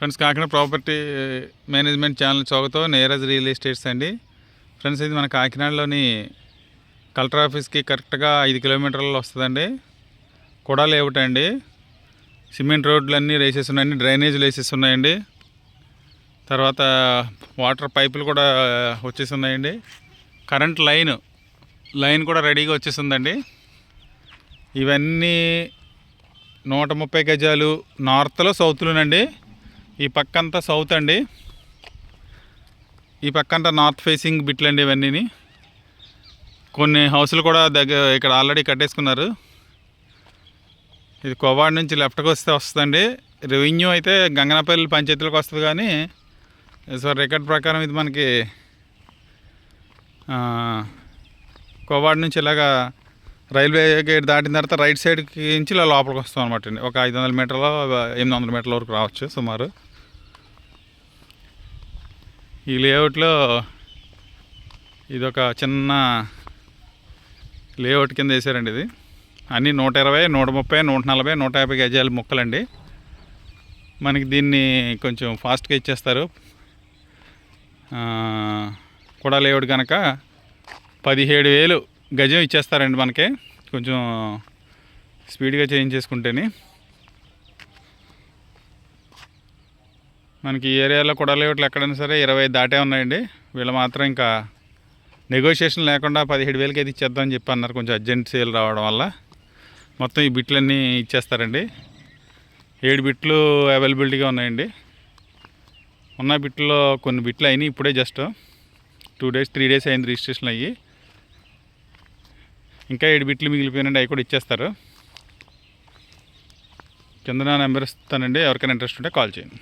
Friends, Kakinada property management channel చౌకతో Neeraj real estates అండి. Friends, ఇది మన కాకినాడలోని కలెక్టర్ ఆఫీస్కి కరెక్ట్గా 5 కిలోమీటర్లు వస్తుందండి. కూడా లేఅవుట్ అండి. సిమెంట్ రోడ్లు అన్నీ వేసేసి ఉన్నాయండి. డ్రైనేజీలు వేసేసి ఉన్నాయండి. తర్వాత వాటర్ పైపులు కూడా వచ్చేసి ఉన్నాయండి. కరెంట్ లైన్ కూడా రెడీగా వచ్చేసిందండి. ఇవన్నీ 130 గజాలు నార్త్లో సౌత్లోనండి. ఈ పక్కంతా సౌత్ అండి. ఈ పక్కంతా నార్త్ ఫేసింగ్ బిట్లు అండి. ఇవన్నీ కొన్ని హౌసులు కూడా ఇక్కడ ఆల్రెడీ కట్టేసుకున్నారు. ఇది కోవాడ నుంచి లెఫ్ట్కి వస్తుందండి. రెవెన్యూ అయితే గంగనపల్లి పంచాయతీలకు వస్తుంది, కానీ సార్ రికార్డ్ ప్రకారం ఇది మనకి కోవాడ నుంచి ఇలాగా రైల్వే గేట్ దాటిన తర్వాత రైట్ సైడ్కి నుంచి ఇలా లోపలికి వస్తాం అనమాట అండి. ఒక 500 మీటర్లు 800 మీటర్ల వరకు రావచ్చు సుమారు. ఈ లేఅవుట్లో ఇదొక చిన్న లేఅవుట్ కింద వేసారండి. ఇది అన్నీ 120, 130, 140, 150 గజాల మొక్కలండి. మనకి దీన్ని కొంచెం ఫాస్ట్గా ఇచ్చేస్తారు. కూడా లేఅవుట్ కనుక 17,000 గజం ఇచ్చేస్తారండి మనకి, కొంచెం స్పీడ్గా చేయించేసుకుంటేనే. మనకి ఈ ఏరియాలో కూడా లేఅవుట్లు ఎక్కడైనా సరే 20 దాటే ఉన్నాయండి. వీళ్ళు మాత్రం ఇంకా నెగోషియేషన్ లేకుండా 17,000కి అయితే ఇచ్చేద్దామని చెప్పి అన్నారు. కొంచెం అర్జెంట్ సేల్ రావడం వల్ల మొత్తం ఈ బిట్లన్నీ ఇచ్చేస్తారండి. 7 బిట్లు అవైలబిలిటీగా ఉన్నాయండి. ఉన్న బిట్లో కొన్ని బిట్లు అయినాయి ఇప్పుడే, జస్ట్ 2 days 3 days అయింది రిజిస్ట్రేషన్ అయ్యి. ఇంకా 7 బిట్లు మిగిలిపోయినండి, అవి కూడా ఇచ్చేస్తారు. కింద నా నెంబర్ ఇస్తానండి, ఎవరికైనా ఇంట్రెస్ట్ ఉంటే కాల్ చేయండి.